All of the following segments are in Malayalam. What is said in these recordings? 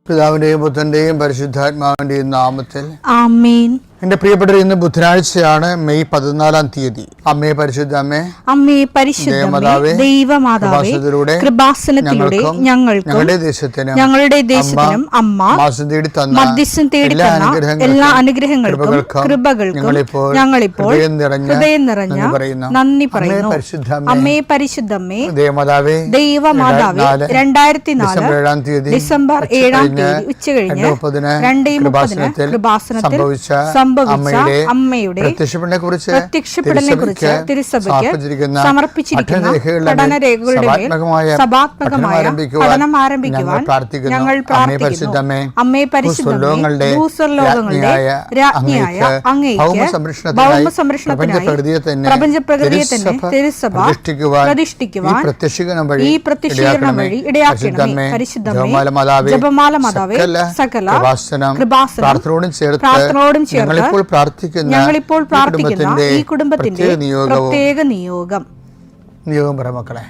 പിതാവിന്റെയും പുത്രന്റെയും പരിശുദ്ധാത്മാവിന്റെയും നാമത്തിൽ ആമേൻ. എന്റെ പ്രിയപ്പെട്ടവർ, ഇന്ന് ബുധനാഴ്ചയാണ്, മെയ് 14 തീയതി. അമ്മേ പരിശുദ്ധ അമ്മേ, അമ്മേ പരിശുദ്ധമേ, ദൈവമാതാവേ, കൃപാസനത്തിലൂടെ ഞങ്ങളുടെ ദേശത്തിനും അമ്മ മധ്യസ്ഥം തേടി തന്ന എല്ലാ അനുഗ്രഹങ്ങൾക്കും കൃപകൾക്കും ഞങ്ങളിപ്പോൾ ഹൃദയം നിറഞ്ഞ നന്ദി പറയുന്നു. അമ്മേ പരിശുദ്ധമേ, ദൈവമാതാവേ, 2004 ഡിസംബർ 7 ഉച്ചകഴിഞ്ഞ് 2:30 കൃപാസനത്തിൽ സംഭവിച്ച അമ്മയുടെ പ്രത്യക്ഷപ്പെടലിനെ കുറിച്ച് തിരുസഭയ്ക്ക് സമർപ്പിച്ചിരിക്കുന്ന പഠനരേഖകളുടെ സഭാത്മകമായ പഠനം ആരംഭിക്കുവാൻ ഞങ്ങൾ പ്രാർത്ഥിക്കുന്നു. അമ്മേ പരിശുദ്ധമേ, ഭൂസ്വർലോകങ്ങളുടെ രാജ്ഞിയായ അങ്ങേയ്ക്ക് ഭൗമസംരക്ഷണത്തിനായി പ്രപഞ്ചപ്രകൃതിയെ തന്നെ തിരുസഭ പ്രതിഷ്ഠിക്കുവാൻ ഈ പ്രത്യക്ഷീകരണം വഴി ഇടയാക്കണമേ. പരിശുദ്ധമേ, ജപമാല മാതാവേ, സകല കൃപാസനം പ്രാർത്ഥനയോടും ചേർത്ത് ഞങ്ങളിപ്പോൾ പ്രാർത്ഥിക്കുന്ന ഈ കുടുംബത്തിന്റെ പ്രത്യേക നിയോഗം പറ മക്കളെ.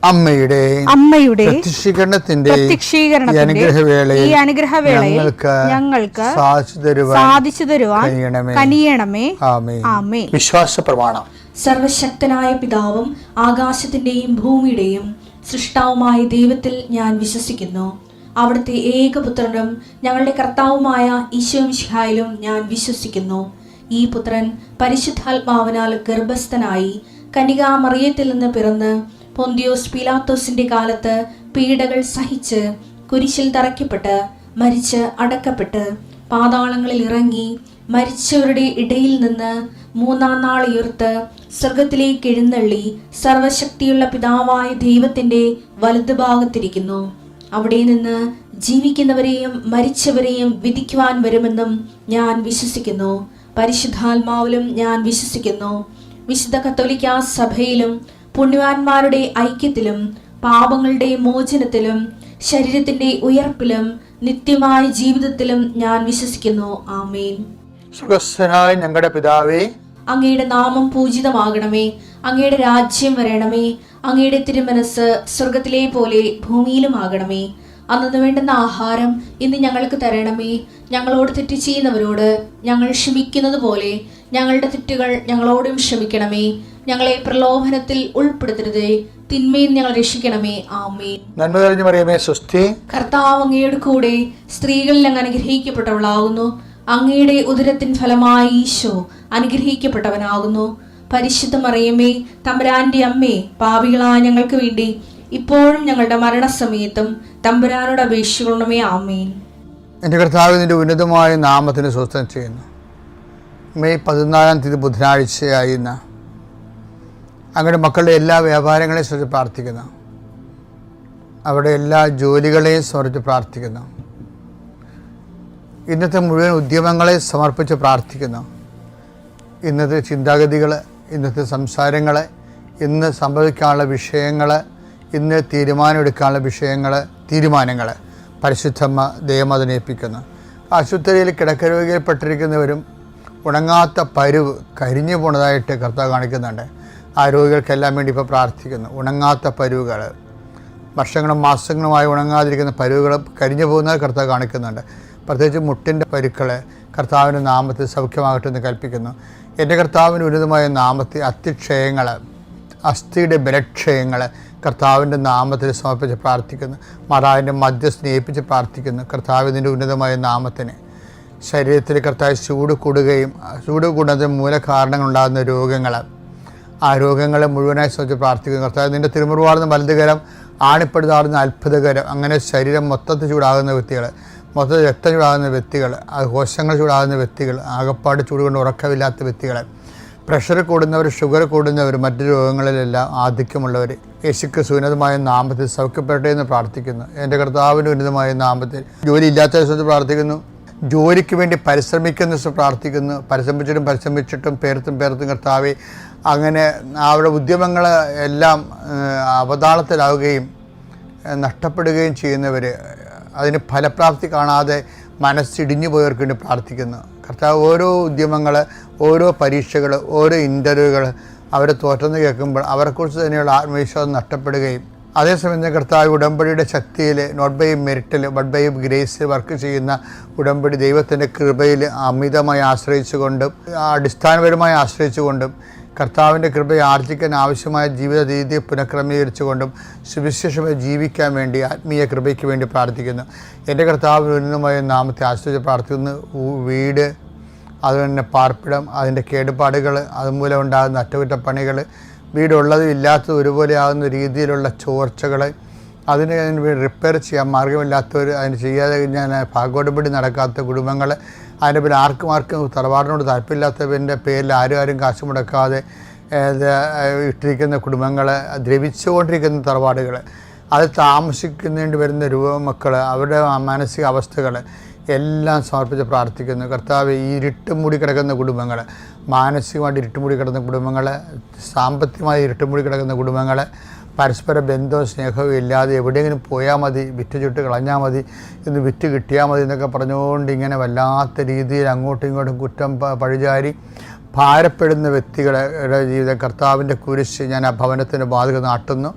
അമ്മയുടെ പ്രത്യക്ഷീകരണത്തിന്റെ ഈ അനുഗ്രഹവേളയിൽ ഞങ്ങൾക്ക് സാധിച്ചു തരുവാൻ കനിയണമേ. ആമേൻ. വിശ്വാസ പ്രമാണം. സർവശക്തനായ പിതാവും ആകാശത്തിന്റെയും ഭൂമിയുടെയും സൃഷ്ടാവുമായ ദൈവത്തിൽ ഞാൻ വിശ്വസിക്കുന്നു. അവിടുത്തെ ഏകപുത്രനും ഞങ്ങളുടെ കർത്താവുമായ ഈശോമിശിഹായിലും ഞാൻ വിശ്വസിക്കുന്നു. ഈ പുത്രൻ പരിശുദ്ധാത്മാവിനാൽ ഗർഭസ്ഥനായി കന്യകാമറിയത്തിൽ നിന്ന് പിറന്ന് പൊന്തിയോസ് പീലാത്തോസിന്റെ കാലത്ത് പീഡകൾ സഹിച്ച് കുരിശിൽ തറയ്ക്കപ്പെട്ട് മരിച്ച് അടക്കപ്പെട്ട് പാതാളങ്ങളിൽ ഇറങ്ങി മരിച്ചവരുടെ ഇടയിൽ നിന്ന് 3-ാം നാൾ ഉയർത്ത് സ്വർഗത്തിലേക്ക് എഴുന്നള്ളി സർവശക്തിയുള്ള പിതാവായ ദൈവത്തിന്റെ വലതുഭാഗത്തിരിക്കുന്നു. അവിടെ നിന്ന് ജീവിക്കുന്നവരെയും മരിച്ചവരെയും വിധിക്കുവാൻ വരുമെന്നും ഞാൻ വിശ്വസിക്കുന്നു. പരിശുദ്ധാത്മാവിലും ഞാൻ വിശ്വസിക്കുന്നു. വിശുദ്ധ കത്തോലിക്കാ സഭയിലും പുണ്യവാന്മാരുടെ ഐക്യത്തിലും പാപങ്ങളുടെ മോചനത്തിലും ശരീരത്തിന്റെ ഉയർപ്പിലും നിത്യമായ ജീവിതത്തിലും ഞാൻ വിശ്വസിക്കുന്നു. ആമേൻ. സുഖസ്ഥനായ ഞങ്ങളുടെ പിതാവേ, അങ്ങയുടെ നാമം പൂജിതമാകണമേ. അങ്ങയുടെ രാജ്യം വരണമേ. അങ്ങയുടെ തിരുമനസ് സ്വർഗത്തിലെ പോലെ ഭൂമിയിലും ആകണമേ. അന്നു വേണ്ടുന്ന ആഹാരം ഇന്ന് ഞങ്ങൾക്ക് തരണമേ. ഞങ്ങളോട് തെറ്റ് ചെയ്യുന്നവരോട് ഞങ്ങൾ ക്ഷമിക്കുന്നത് പോലെ ഞങ്ങളുടെ തെറ്റുകൾ ഞങ്ങളോടും ക്ഷമിക്കണമേ. ഞങ്ങളെ പ്രലോഭനത്തിൽ ഉൾപ്പെടുത്തരുതേ, തിന്മയിൽ ഞങ്ങൾ രക്ഷിക്കണമേ. ആമേൻ. നന്മ നിറഞ്ഞ മറിയമേ, സ്വസ്തി. കർത്താവ് അങ്ങയുടെ കൂടെ സ്ത്രീകളിൽ അങ്ങ് അനുഗ്രഹിക്കപ്പെട്ടവളാകുന്നു. അങ്ങയുടെ ഉദരത്തിൻ ഫലമായി ഈശോ അനുഗ്രഹിക്കപ്പെട്ടവനാകുന്നു. പരിശുദ്ധ മറിയമേ, തമ്പുരാന്റെ അമ്മേ, പാപികളായ ഞങ്ങൾക്ക് വേണ്ടി ഇപ്പോഴും ഞങ്ങളുടെ മരണസമയത്തും തമ്പുരാനോട് അപേക്ഷിക്കണമേ. ആമേൻ. എൻ്റെ കർത്താവ് നിന്റെ ഉന്നതമായ നാമത്തിന് സ്വസ്ഥം ചെയ്യുന്നു. മെയ് 14 തീയതി ബുധനാഴ്ചയായിരുന്ന അങ്ങയുടെ മക്കളുടെ എല്ലാ വ്യാപാരങ്ങളെയും സമർപ്പിച്ച് പ്രാർത്ഥിക്കുന്നു. അവരുടെ എല്ലാ ജോലികളെയും സമർപ്പിച്ച് പ്രാർത്ഥിക്കുന്നു. ഇന്നത്തെ മുഴുവൻ ഉദ്യമങ്ങളെ സമർപ്പിച്ച് പ്രാർത്ഥിക്കുന്നു. ഇന്നത്തെ ചിന്താഗതികൾ, ഇന്നത്തെ സംസാരങ്ങൾ, ഇന്ന് സംഭവിക്കാനുള്ള വിഷയങ്ങൾ, ഇന്ന് തീരുമാനമെടുക്കാനുള്ള തീരുമാനങ്ങൾ പരിശുദ്ധമ്മ ദൈവമാതാവിനെ ഏൽപ്പിക്കുന്നു. ആശുപത്രിയിൽ കിടക്കരോഗിയിൽപ്പെട്ടിരിക്കുന്നവരും ഉണങ്ങാത്ത പരുവ് കരിഞ്ഞു പോണതായിട്ട് കർത്താവ് കാണിക്കുന്നുണ്ട്. ആ രോഗികൾക്കെല്ലാം വേണ്ടി ഇപ്പോൾ പ്രാർത്ഥിക്കുന്നു. ഉണങ്ങാത്ത പരുവുകൾ, വർഷങ്ങളും മാസങ്ങളുമായി ഉണങ്ങാതിരിക്കുന്ന പരുവുകൾ കരിഞ്ഞു പോകുന്നത് കർത്താവ് കാണിക്കുന്നുണ്ട്. പ്രത്യേകിച്ച് മുട്ടിൻ്റെ പരുക്കൾ കർത്താവിൻ്റെ നാമത്തിൽ സൗഖ്യമാകട്ടെ എന്ന് കൽപ്പിക്കുന്നു. എൻ്റെ കർത്താവിൻ്റെ ഉന്നതമായ നാമത്തിൽ അസ്ഥിക്ഷയങ്ങൾ, അസ്ഥിയുടെ ബലക്ഷയങ്ങൾ കർത്താവിൻ്റെ നാമത്തിൽ സമർപ്പിച്ച് പ്രാർത്ഥിക്കുന്നു. മാതാവിൻ്റെ മധ്യസ്ഥനെ ഏൽപ്പിച്ച് പ്രാർത്ഥിക്കുന്നു. കർത്താവിൻ്റെ ഉന്നതമായ നാമത്തിന് ശരീരത്തിൽ കർത്താവ് ചൂട് കൂടുന്നതിന് മൂല കാരണങ്ങളുണ്ടാകുന്ന രോഗങ്ങൾ, ആ രോഗങ്ങളെ മുഴുവനായി സംബന്ധിച്ച് പ്രാർത്ഥിക്കുന്നു. കർത്താവ് നിൻ്റെ തിരുമുറിവാടുന്ന വലതുകരം, ആണിപ്പെടുത്താറുന്ന അത്ഭുതകരം, അങ്ങനെ ശരീരം മൊത്തത്തിൽ ചൂടാകുന്ന വ്യക്തികൾ, മൊത്തത്തിൽ രക്തം ചൂടാകുന്ന വ്യക്തികൾ, കോശങ്ങൾ ചൂടാകുന്ന വ്യക്തികൾ, ആകപ്പാട് ചൂട് കൊണ്ട് ഉറക്കമില്ലാത്ത വ്യക്തികൾ, പ്രഷർ കൂടുന്നവർ, ഷുഗർ കൂടുന്നവർ, മറ്റു രോഗങ്ങളിലെല്ലാം ആധിക്യമുള്ളവർ യേശുക്രിസ്തു ഉന്നതമായ നാമത്തിൽ സൗഖ്യപ്പെടട്ടെ എന്ന് പ്രാർത്ഥിക്കുന്നു. എൻ്റെ കർത്താവിൻ്റെ ഉന്നതമായ നാമത്തിൽ ജോലി ഇല്ലാത്ത ദിവസത്തിൽ പ്രാർത്ഥിക്കുന്നു. ജോലിക്ക് വേണ്ടി പരിശ്രമിക്കുന്ന പ്രാർത്ഥിക്കുന്നു. പരിശ്രമിച്ചിട്ടും പേർത്തും കർത്താവെ അങ്ങനെ അവരുടെ ഉദ്യമങ്ങൾ എല്ലാം അവതാളത്തിലാവുകയും നഷ്ടപ്പെടുകയും ചെയ്യുന്നവർ, അതിന് ഫലപ്രാപ്തി കാണാതെ മനസ്സിടിഞ്ഞു പോയവർക്ക് വേണ്ടി പ്രാർത്ഥിക്കുന്നു. കർത്താവ് ഓരോ ഉദ്യമങ്ങൾ, ഓരോ പരീക്ഷകൾ, ഓരോ ഇൻ്റർവ്യൂകൾ അവർ തോറ്റെന്ന് കേൾക്കുമ്പോൾ അവരെക്കുറിച്ച് തന്നെയുള്ള ആത്മവിശ്വാസം നഷ്ടപ്പെടുകയും, അതേസമയം കർത്താവ് ഉടമ്പടിയുടെ ശക്തിയിൽ നോട്ട് ബൈ മെറിറ്റിൽ ബട്ട് ബൈ ഗ്രേസിൽ വർക്ക് ചെയ്യുന്ന ഉടമ്പടി ദൈവത്തിൻ്റെ കൃപയിൽ അമിതമായി ആശ്രയിച്ചുകൊണ്ടും അടിസ്ഥാനപരമായി ആശ്രയിച്ചുകൊണ്ടും കർത്താവിൻ്റെ കൃപയെ ആർജിക്കാൻ ആവശ്യമായ ജീവിത രീതിയെ പുനഃക്രമീകരിച്ചുകൊണ്ടും സുവിശേഷമായി ജീവിക്കാൻ വേണ്ടി ആത്മീയ കൃപയ്ക്ക് വേണ്ടി പ്രാർത്ഥിക്കുന്നു. എൻ്റെ കർത്താവിന് ഉന്നതമായ നാമത്തെ ആശ്രയിച്ച് പ്രാർത്ഥിക്കുന്നു. വീട്, അതുതന്നെ പാർപ്പിടം, അതിൻ്റെ കേടുപാടുകൾ, അതുമൂലം ഉണ്ടാകുന്ന അറ്റകുറ്റപ്പണികൾ, വീടുള്ളതും ഇല്ലാത്തതും ഒരുപോലെ ആകുന്ന രീതിയിലുള്ള ചോർച്ചകൾ, അതിന് റിപ്പയർ ചെയ്യാൻ മാർഗമില്ലാത്തവർ, അതിന് ചെയ്യാതെ കഴിഞ്ഞാൽ ഭാഗോടപടി നടക്കാത്ത കുടുംബങ്ങൾ, അതിൻ്റെ പേരിൽ ആർക്കും തറവാടിനോട് താല്പര്യമില്ലാത്തവൻ്റെ പേരിൽ ആരും കാശ് മുടക്കാതെ ഇട്ടിരിക്കുന്ന കുടുംബങ്ങൾ, ദ്രവിച്ചുകൊണ്ടിരിക്കുന്ന തറവാടുകൾ, അത് താമസിക്കുന്നതിന് വരുന്ന മക്കൾ, അവരുടെ മാനസിക അവസ്ഥകൾ എല്ലാം സമർപ്പിച്ച് പ്രാർത്ഥിക്കുന്നു. കർത്താവ് ഈ ഇരുട്ടുമൂടി കിടക്കുന്ന കുടുംബങ്ങൾ, മാനസികമായിട്ട് ഇരുട്ടുമൂടി കിടക്കുന്ന കുടുംബങ്ങൾ, സാമ്പത്തികമായി ഇരുട്ടുമൂടി കിടക്കുന്ന കുടുംബങ്ങൾ, പരസ്പര ബന്ധവും സ്നേഹവും ഇല്ലാതെ എവിടെയെങ്കിലും പോയാൽ മതി, വിറ്റ് ചുട്ട് കളഞ്ഞാൽ മതി, ഇന്ന് വിറ്റ് കിട്ടിയാൽ മതി എന്നൊക്കെ പറഞ്ഞുകൊണ്ട് ഇങ്ങനെ വല്ലാത്ത രീതിയിൽ അങ്ങോട്ടും ഇങ്ങോട്ടും കുറ്റം പഴിചാരി ഭാരപ്പെടുന്ന വ്യക്തികളുടെ ജീവിതം കർത്താവിൻ്റെ കുരിശ് ഞാൻ ആ ഭവനത്തിൻ്റെ വാതിൽ നാട്ടുന്നു.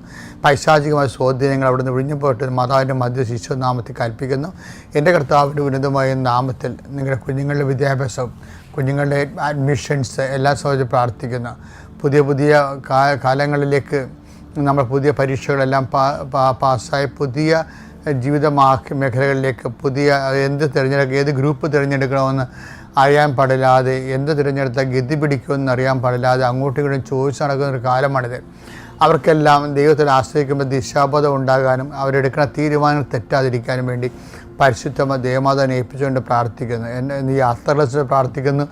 പൈശാചികമായ സ്വാധീനങ്ങൾ അവിടുന്ന് വിഴിഞ്ഞു പോയിട്ട് മാതാവിൻ്റെ മധ്യ ശിശുനാമത്തിൽ കൽപ്പിക്കുന്നു. എൻ്റെ കർത്താവിൻ്റെ ഉന്നതമായ നാമത്തിൽ നിങ്ങളുടെ കുഞ്ഞുങ്ങളുടെ വിദ്യാഭ്യാസവും കുഞ്ഞുങ്ങളുടെ അഡ്മിഷൻസ് എല്ലാം സംബന്ധിച്ച് പ്രാർത്ഥിക്കുന്നു. പുതിയ കാലങ്ങളിലേക്ക് നമ്മൾ പുതിയ പരീക്ഷകളെല്ലാം പാസ്സായി പുതിയ ജീവിത മേഖലകളിലേക്ക് ഏത് ഗ്രൂപ്പ് തിരഞ്ഞെടുക്കണമെന്ന് അറിയാൻ പാടില്ലാതെ, എന്ത് തിരഞ്ഞെടുത്താൽ ഗതി പിടിക്കുമെന്ന് അറിയാൻ പാടില്ലാതെ അങ്ങോട്ടും ഇങ്ങോട്ടും ചോദിച്ചു നടക്കുന്നൊരു കാലമാണിത്. അവർക്കെല്ലാം ദൈവത്തിൽ ആശ്രയിക്കുമ്പോൾ ദിശാബോധം ഉണ്ടാകാനും അവരെടുക്കുന്ന തീരുമാനങ്ങൾ തെറ്റാതിരിക്കാനും വേണ്ടി പരിശുദ്ധമ ദേവമാതാവിനെ ഏൽപ്പിച്ചുകൊണ്ട് പ്രാർത്ഥിക്കുന്നു. ഈ യാത്രകൾ പ്രാർത്ഥിക്കുന്നു.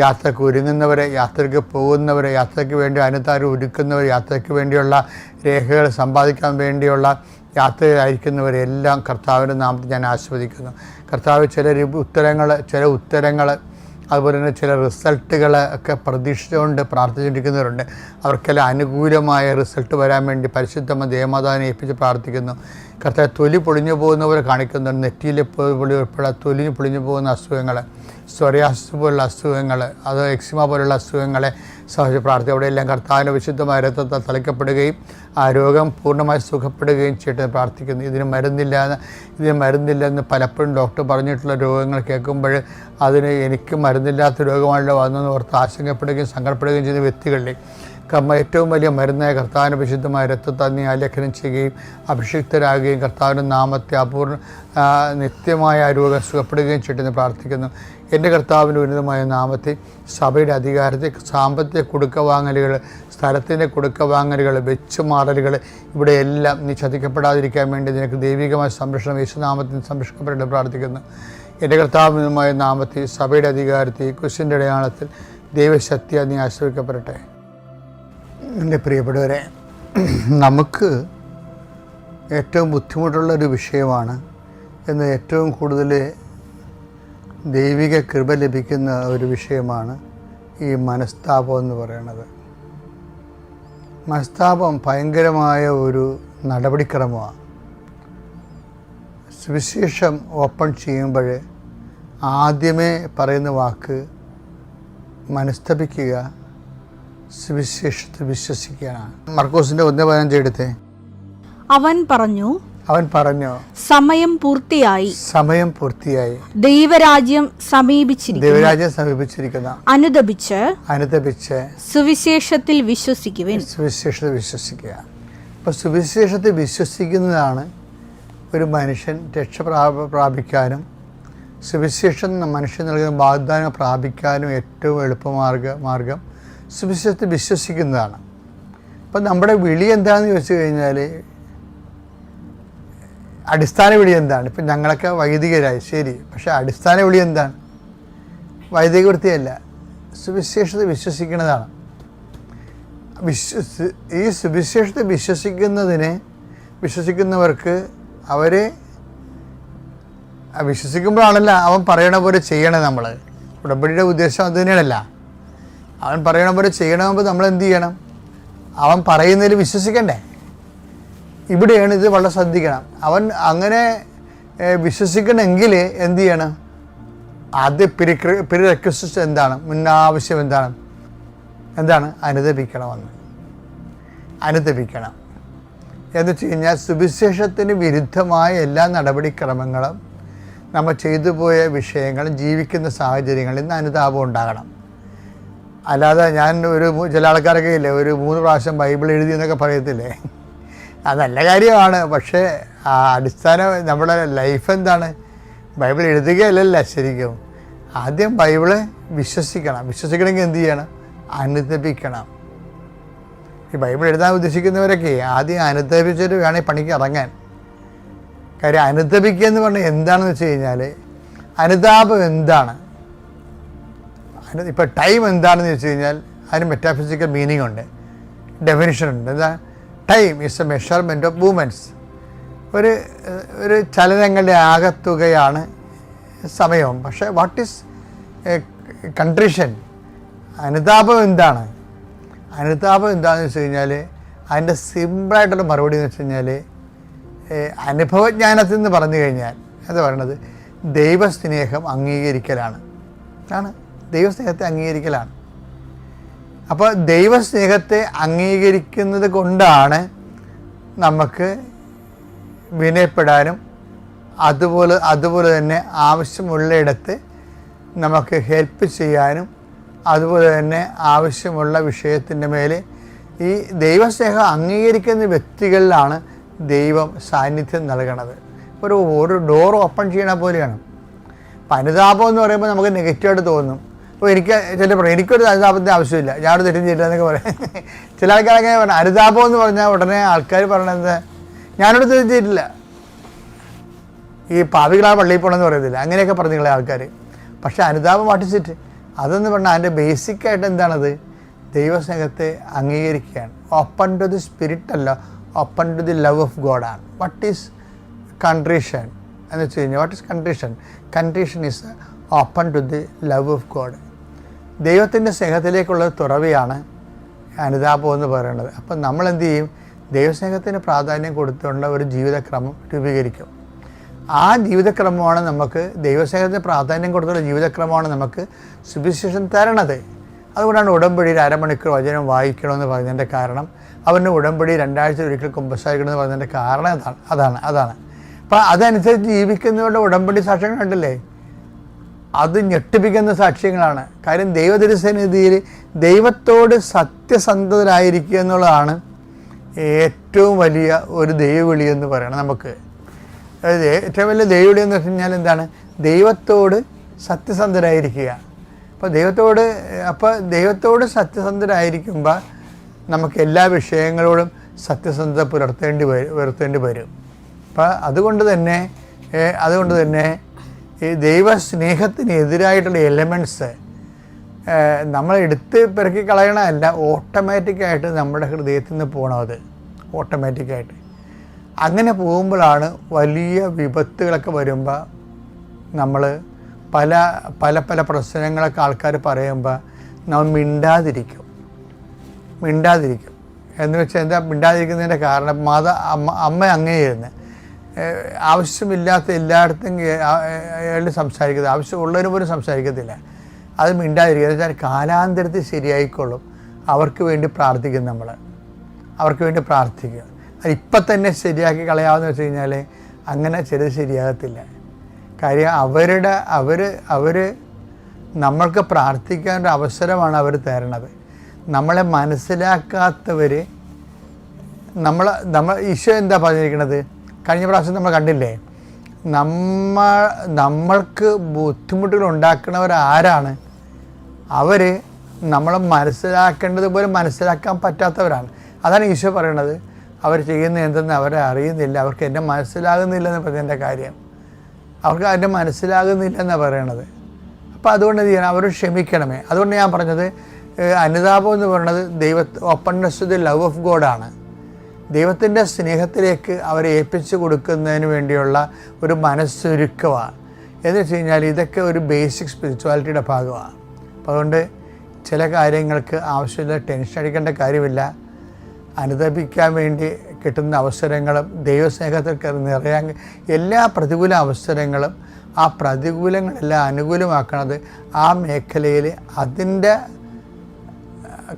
യാത്രയ്ക്ക് ഒരുങ്ങുന്നവരെ, യാത്രയ്ക്ക് പോകുന്നവരെ, യാത്രയ്ക്ക് വേണ്ടി അനുതാരം ഒരുക്കുന്നവർ, യാത്രയ്ക്ക് വേണ്ടിയുള്ള രേഖകൾ സമ്പാദിക്കാൻ വേണ്ടിയുള്ള യാത്രയിലായിരിക്കുന്നവരെല്ലാം കർത്താവിൻ്റെ നാമത്തിൽ ഞാൻ ആസ്വദിക്കുന്നു. കർത്താവ് ചില ഉത്തരങ്ങൾ അതുപോലെ തന്നെ ചില റിസൾട്ടുകൾ ഒക്കെ പ്രതീക്ഷിച്ചുകൊണ്ട് പ്രാർത്ഥിച്ചിരിക്കുന്നവരുണ്ട്. അവർക്കെല്ലാം അനുകൂലമായ റിസൾട്ട് വരാൻ വേണ്ടി പരിശുദ്ധമ ദേവമാതാവിനെ ഏൽപ്പിച്ച് പ്രാർത്ഥിക്കുന്നു. കർത്താവ് തൊലി പൊളിഞ്ഞു പോകുന്നവരെ കാണിക്കുന്നുണ്ട്. നെറ്റിയിലെ ഉൾപ്പെടെ തൊലിഞ്ഞു പൊളിഞ്ഞു പോകുന്ന അസുഖങ്ങൾ, സോറിയാസിസ് പോലുള്ള അസുഖങ്ങൾ, അത് എക്സിമ പോലുള്ള അസുഖങ്ങളെ സഹജ പ്രാർത്ഥന അവിടെയെല്ലാം കർത്താവിൻ്റെ വിശുദ്ധമായ രക്തത്താൽ തളിക്കപ്പെടുകയും ആ രോഗം പൂർണ്ണമായി സുഖപ്പെടുകയും ചെയ്തിട്ട് പ്രാർത്ഥിക്കുന്നു. ഇതിന് മരുന്നില്ലെന്ന് പലപ്പോഴും ഡോക്ടർ പറഞ്ഞിട്ടുള്ള രോഗങ്ങൾ കേൾക്കുമ്പോൾ അതിന് എനിക്ക് മരുന്നില്ലാത്ത രോഗമാണല്ലോ വന്നെന്ന് ഓർത്ത് ആശങ്കപ്പെടുകയും സങ്കടപ്പെടുകയും ചെയ്യുന്ന വ്യക്തികളിൽ ഏറ്റവും വലിയ മരുന്നായ കർത്താവിൻ്റെ വിശുദ്ധമായ രക്തത്താൽ നീ ആലേഖനം ചെയ്യുകയും അഭിഷിക്തരാകുകയും കർത്താവിൻ്റെ നാമത്തെ നിത്യമായ രോഗം സുഖപ്പെടുകയും ചെയ്തെന്ന് പ്രാർത്ഥിക്കുന്നു. എൻ്റെ കർത്താവിൻ്റെ ഉന്നതമായ നാമത്തെ സഭയുടെ അധികാരത്തെ, സാമ്പത്തിക കൊടുക്കവാങ്ങലുകൾ, സ്ഥലത്തിൻ്റെ കൊടുക്കവാങ്ങലുകൾ, വെച്ചുമാറലുകൾ, ഇവിടെയെല്ലാം നീ ചതിക്കപ്പെടാതിരിക്കാൻ വേണ്ടി നിനക്ക് ദൈവികമായ സംരക്ഷണം യേശുനാമത്തിൽ സംരക്ഷിക്കപ്പെടേണ്ടത് പ്രാർത്ഥിക്കുന്നു. എൻ്റെ കർത്താവിനുമായ നാമത്തെ സഭയുടെ അധികാരത്തെ കുരിശിൻ്റെ അടയാളത്തിൽ ദൈവശക്തിയാൽ നീ ആശ്രയിക്കപ്പെടട്ടെ. എൻ്റെ പ്രിയപ്പെട്ടവരെ, നമുക്ക് ഏറ്റവും ബുദ്ധിമുട്ടുള്ളൊരു വിഷയമാണ് എന്ന് ഏറ്റവും കൂടുതൽ ദൈവിക കൃപ ലഭിക്കുന്ന ഒരു വിഷയമാണ് ഈ മനസ്താപം എന്ന് പറയുന്നത്. മനസ്താപം ഭയങ്കരമായ ഒരു നടപടിക്രമമാണ്. സുവിശേഷം ഓപ്പൺ ചെയ്യുമ്പോൾ ആദ്യമേ പറയുന്ന വാക്ക് മനസ്തപിക്കുക, സുവിശേഷത്തിൽ വിശ്വസിക്കുകയാണ്. മർക്കോസിന്റെ 1:15 എടുത്തേ. അവൻ പറഞ്ഞു സമയം പൂർത്തിയായി, ദൈവരാജ്യം സമീപിച്ചിരിക്കുന്നു, അനുദപിച്ച് സുവിശേഷത്തിൽ വിശ്വസിക്കുക. അപ്പോൾ സുവിശേഷത്തിൽ വിശ്വസിക്കുന്നതാണ് ഒരു മനുഷ്യൻ രക്ഷ പ്രാപിക്കാനും സുവിശേഷം മനുഷ്യൻ നൽകുന്ന വാഗ്ദാനം പ്രാപിക്കാനും ഏറ്റവും എളുപ്പമാർഗം സുവിശേഷത്തെ വിശ്വസിക്കുന്നതാണ്. അപ്പം നമ്മുടെ വിളി എന്താണെന്ന് ചോദിച്ചു കഴിഞ്ഞാൽ, അടിസ്ഥാന വിളി എന്താണ്? ഇപ്പം ഞങ്ങളൊക്കെ വൈദികരായി, ശരി, പക്ഷേ അടിസ്ഥാന വിളി എന്താണ്? വൈദിക വൃത്തിയല്ല, സുവിശേഷത്തെ വിശ്വസിക്കുന്നതാണ്. ഈ സുവിശേഷത്തെ വിശ്വസിക്കുന്നവർക്ക് അവരെ വിശ്വസിക്കുമ്പോഴാണല്ലോ അവൻ പറയണ പോലെ ചെയ്യണേ. നമ്മൾ ഉടമ്പടിയുടെ ഉദ്ദേശം അത് തന്നെയാണല്ല. അവൻ പറയണ പോലെ ചെയ്യണമെങ്കിൽ നമ്മൾ എന്ത് ചെയ്യണം? അവൻ പറയുന്നതിൽ വിശ്വസിക്കണ്ടേ? ഇവിടെയാണ് ഇത് വളരെ ശ്രദ്ധിക്കണം. അവൻ അങ്ങനെ വിശ്വസിക്കണമെങ്കിൽ എന്ത് ചെയ്യണം? ആദ്യ പ്രിറെക്വിസിറ്റ് എന്താണ്? മുന്നാവശ്യം എന്താണ്? അനുദപിക്കണം എന്ന് വെച്ച് കഴിഞ്ഞാൽ സുവിശേഷത്തിന് വിരുദ്ധമായ എല്ലാ നടപടിക്രമങ്ങളും, നമ്മൾ ചെയ്തു പോയ വിഷയങ്ങളും ജീവിക്കുന്ന സാഹചര്യങ്ങളിൽ നിന്ന് അനുതാപം ഉണ്ടാകണം. അല്ലാതെ ഞാൻ ചില ആൾക്കാരൊക്കെ ഇല്ലേ, ഒരു 3 പ്രാവശ്യം ബൈബിൾ എഴുതി എന്നൊക്കെ പറയത്തില്ലേ, അത് നല്ല കാര്യമാണ്. പക്ഷേ ആ അടിസ്ഥാനം നമ്മുടെ ലൈഫ് എന്താണ്? ബൈബിൾ എഴുതുകയല്ലല്ല ശരിക്കും. ആദ്യം ബൈബിള് വിശ്വസിക്കണമെങ്കിൽ എന്ത് ചെയ്യണം? അനുദപിക്കണം. ഈ ബൈബിൾ എഴുതാൻ ഉദ്ദേശിക്കുന്നവരൊക്കെ ആദ്യം അനുദപിച്ചിട്ട് വേണം ഈ പണിക്ക് ഇറങ്ങാൻ. കാര്യം അനുദപിക്കുക എന്ന് പറഞ്ഞാൽ എന്താണെന്ന് വെച്ച് കഴിഞ്ഞാൽ, അനുതാപം എന്താണ്? ഇപ്പോൾ ടൈം എന്താണെന്ന് വെച്ച് കഴിഞ്ഞാൽ അതിന് മെറ്റാഫിസിക്കൽ മീനിങ് ഉണ്ട്, ഡെഫിനിഷൻ ഉണ്ട്. എന്താ? Time is A measurement of movements. ഒരു ചലനങ്ങളുടെ ആകത്തുകയാണ് സമയം. പക്ഷേ വാട്ട് ഈസ് കൺട്രിഷൻ? അനുതാപം എന്താണെന്ന് വെച്ച് കഴിഞ്ഞാൽ അതിൻ്റെ സിമ്പിളായിട്ടുള്ള മറുപടി എന്ന് വെച്ച് കഴിഞ്ഞാൽ, അനുഭവജ്ഞാനത്തിൽ നിന്ന് പറഞ്ഞു കഴിഞ്ഞാൽ എന്താ പറയണത്? ദൈവസ്നേഹം അംഗീകരിക്കലാണ്. ദൈവസ്നേഹത്തെ അംഗീകരിക്കലാണ്. അപ്പോൾ ദൈവസ്നേഹത്തെ അംഗീകരിക്കുന്നത് കൊണ്ടാണ് നമുക്ക് വിനയപ്പെടാനും അതുപോലെ തന്നെ ആവശ്യമുള്ളയിടത്ത് നമുക്ക് ഹെൽപ്പ് ചെയ്യാനും, അതുപോലെ തന്നെ ആവശ്യമുള്ള വിഷയത്തിൻ്റെ മേലെ ഈ ദൈവസ്നേഹം അംഗീകരിക്കുന്ന വ്യക്തികളിലാണ് ദൈവം സാന്നിധ്യം നൽകണത്. ഒരു ഡോർ ഓപ്പൺ ചെയ്യണ പോലെയാണ്. അപ്പം അനുതാപം എന്ന് പറയുമ്പോൾ നമുക്ക് നെഗറ്റീവായിട്ട് തോന്നും. അപ്പോൾ എനിക്കൊരു അനുതാപത്തിൻ്റെ ആവശ്യമില്ല, ഞാനോട് തെറ്റും ചെയ്യില്ല എന്നൊക്കെ പറയാം. ചില ആൾക്കാരൊക്കെ പറഞ്ഞു അനുതാപം എന്ന് പറഞ്ഞാൽ ഉടനെ ആൾക്കാർ പറയണത് ഞാനോട് തെറ്റും ചെയ്തിട്ടില്ല, ഈ പാപികളാണ് പള്ളിയിൽ പോകണമെന്ന് പറയത്തില്ല, അങ്ങനെയൊക്കെ പറഞ്ഞിട്ടുള്ള ആൾക്കാർ. പക്ഷേ അനുതാപം വാട്ടിച്ചിട്ട് അതെന്ന് പറഞ്ഞാൽ അതിൻ്റെ ബേസിക്കായിട്ട് എന്താണത്? ദൈവസ്നേഹത്തെ അംഗീകരിക്കുകയാണ്. ഓപ്പൺ ടു ദി സ്പിരിറ്റ് അല്ല, open to the love of ഗോഡാണ്. വാട്ട് ഈസ് കൺട്രീഷൻ എന്ന് വെച്ച് കഴിഞ്ഞാൽ, what is condition? Condition is open to the love of God. ദൈവത്തിൻ്റെ സ്നേഹത്തിലേക്കുള്ള തുറവിയാണ് അനുതാപം എന്ന് പറയുന്നത്. അപ്പം നമ്മൾ എന്ത് ചെയ്യും? ദൈവസ്നേഹത്തിന് പ്രാധാന്യം കൊടുത്തുകൊണ്ട് ഒരു ജീവിതക്രമം രൂപീകരിക്കും. ആ ജീവിതക്രമമാണ് നമുക്ക്, ദൈവസ്നേഹത്തിന് പ്രാധാന്യം കൊടുത്തുള്ള ജീവിതക്രമമാണ് നമുക്ക് സുവിശേഷം തരണത്. അതുകൊണ്ടാണ് ഉടമ്പടി 1/2 മണിക്കൂർ വചനം വായിക്കണമെന്ന് പറഞ്ഞതിൻ്റെ കാരണം, അവന് ഉടമ്പടി 2 ആഴ്ച ഒരിക്കൽ കുമ്പസാരിക്കണമെന്ന് പറഞ്ഞതിൻ്റെ കാരണം അതാണ്. അപ്പം അതനുസരിച്ച് ജീവിക്കുന്നവരുടെ ഉടമ്പടി സാക്ഷ്യങ്ങൾ ഉണ്ടല്ലേ, അത് ഞെട്ടിപ്പിക്കുന്ന സാക്ഷ്യങ്ങളാണ്. കാര്യം ദൈവതിരുസന്നിധിയിൽ ദൈവത്തോട് സത്യസന്ധരായിരിക്കുക എന്നുള്ളതാണ് ഏറ്റവും വലിയ ഒരു ദൈവവിളി എന്ന് പറയണം നമുക്ക്. ഏറ്റവും വലിയ ദൈവവിളി എന്ന് വെച്ച് കഴിഞ്ഞാൽ എന്താണ്? ദൈവത്തോട് സത്യസന്ധരായിരിക്കുക. അപ്പോൾ ദൈവത്തോട് സത്യസന്ധരായിരിക്കുമ്പോൾ നമുക്ക് എല്ലാ വിഷയങ്ങളോടും സത്യസന്ധത പുലർത്തേണ്ടി വരും. അപ്പം അതുകൊണ്ട് തന്നെ ഈ ദൈവസ്നേഹത്തിന് എതിരായിട്ടുള്ള എലമെൻറ്റ്സ് നമ്മൾ എടുത്ത് പെറുക്കി കളയണമല്ല, ഓട്ടോമാറ്റിക്കായിട്ട് നമ്മുടെ ഹൃദയത്തിൽ നിന്ന് പോകണത് ഓട്ടോമാറ്റിക്കായിട്ട്. അങ്ങനെ പോകുമ്പോഴാണ് വലിയ വിപത്തുകളൊക്കെ വരുമ്പോൾ നമ്മൾ പല പ്രശ്നങ്ങളൊക്കെ ആൾക്കാർ പറയുമ്പോൾ നമ്മൾ മിണ്ടാതിരിക്കും. എന്ന് വെച്ചാൽ എന്താ മിണ്ടാതിരിക്കുന്നതിൻ്റെ കാരണം? അമ്മ അങ്ങേയിരുന്ന് ആവശ്യമില്ലാത്ത എല്ലായിടത്തും അയാൾ സംസാരിക്കുന്നത്, ആവശ്യമുള്ളവരും പോലും സംസാരിക്കത്തില്ല. അത് മിണ്ടാതിരിക്കുക എന്ന് വെച്ചാൽ കാലാന്തരത്തിൽ ശരിയായിക്കൊള്ളും. അവർക്ക് വേണ്ടി പ്രാർത്ഥിക്കും. അത് ഇപ്പം തന്നെ ശരിയാക്കി കളയാമെന്ന് വെച്ച് കഴിഞ്ഞാൽ അങ്ങനെ ചിലത് ശരിയാകത്തില്ല. കാര്യം അവർ നമ്മൾക്ക് പ്രാർത്ഥിക്കാനുള്ള അവസരമാണ് അവർ തരണത്. നമ്മളെ മനസ്സിലാക്കാത്തവർ നമ്മൾ ഈശോ എന്താ പറഞ്ഞിരിക്കുന്നത്? കഴിഞ്ഞ പ്രാവശ്യം നമ്മൾ കണ്ടില്ലേ, നമ്മൾക്ക് ബുദ്ധിമുട്ടുകൾ ഉണ്ടാക്കുന്നവരാരാണ്? അവർ നമ്മളെ മനസ്സിലാക്കേണ്ടതുപോലെ മനസ്സിലാക്കാൻ പറ്റാത്തവരാണ്. അതാണ് ഈശോ പറയണത്. അവർ ചെയ്യുന്നത് എന്തെന്ന് അവരെ അറിയുന്നില്ല, അവർക്ക് എന്നെ മനസ്സിലാകുന്നില്ലെന്ന് പറഞ്ഞതിൻ്റെ കാര്യം. അവർക്ക് അതിൻ്റെ മനസ്സിലാകുന്നില്ലെന്നാണ് പറയണത്. അപ്പോൾ അതുകൊണ്ട് എന്ത് ചെയ്യണം? അവർ ക്ഷമിക്കണമേ. അതുകൊണ്ട് ഞാൻ പറഞ്ഞത് അനുതാപം എന്ന് പറയുന്നത് openness to the love of ഗോഡാണ്. ദൈവത്തിൻ്റെ സ്നേഹത്തിലേക്ക് അവരെ ഏൽപ്പിച്ചു കൊടുക്കുന്നതിന് വേണ്ടിയുള്ള ഒരു മനസ്സൊരുക്കമാണ്. എന്ന് വെച്ച് കഴിഞ്ഞാൽ ഇതൊക്കെ ഒരു ബേസിക് സ്പിരിച്വാലിറ്റിയുടെ ഭാഗമാണ്. അപ്പോൾ അതുകൊണ്ട് ചില കാര്യങ്ങൾക്ക് ആവശ്യമില്ല ടെൻഷൻ അടിക്കേണ്ട കാര്യമില്ല. അനുതപിക്കാൻ വേണ്ടി കിട്ടുന്ന അവസരങ്ങളും ദൈവസ്നേഹത്തിൽ നിറയാൻ എല്ലാ പ്രതികൂല അവസരങ്ങളും ആ പ്രതികൂലങ്ങളെല്ലാം അനുകൂലമാക്കണത് ആ മേഖലയിൽ അതിൻ്റെ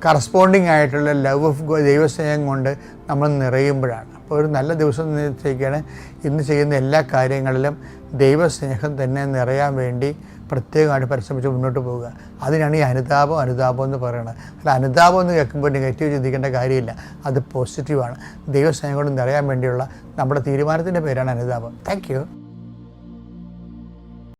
കറസ്പോണ്ടിങ് ആയിട്ടുള്ള ലവ് ഓഫ് ദൈവസ്നേഹം കൊണ്ട് നമ്മൾ നിറയുമ്പോഴാണ്. അപ്പോൾ ഒരു നല്ല ദിവസം നിശ്ചയിക്കുകയാണ്. ഇന്ന് ചെയ്യുന്ന എല്ലാ കാര്യങ്ങളിലും ദൈവസ്നേഹം തന്നെ നിറയാൻ വേണ്ടി പ്രത്യേകമായിട്ട് പരിശ്രമിച്ച് മുന്നോട്ട് പോവുക. അതിനാണ് ഈ അനുതാപം എന്ന് പറയുന്നത്. അല്ല, അനുതാപം എന്ന് കേൾക്കുമ്പോൾ നെഗറ്റീവ് ചിന്തിക്കേണ്ട കാര്യമില്ല, അത് പോസിറ്റീവാണ്. ദൈവസ്നേഹം കൊണ്ട് നിറയാൻ വേണ്ടിയുള്ള നമ്മുടെ തീരുമാനത്തിൻ്റെ പേരാണ് അനുതാപം. Thank you.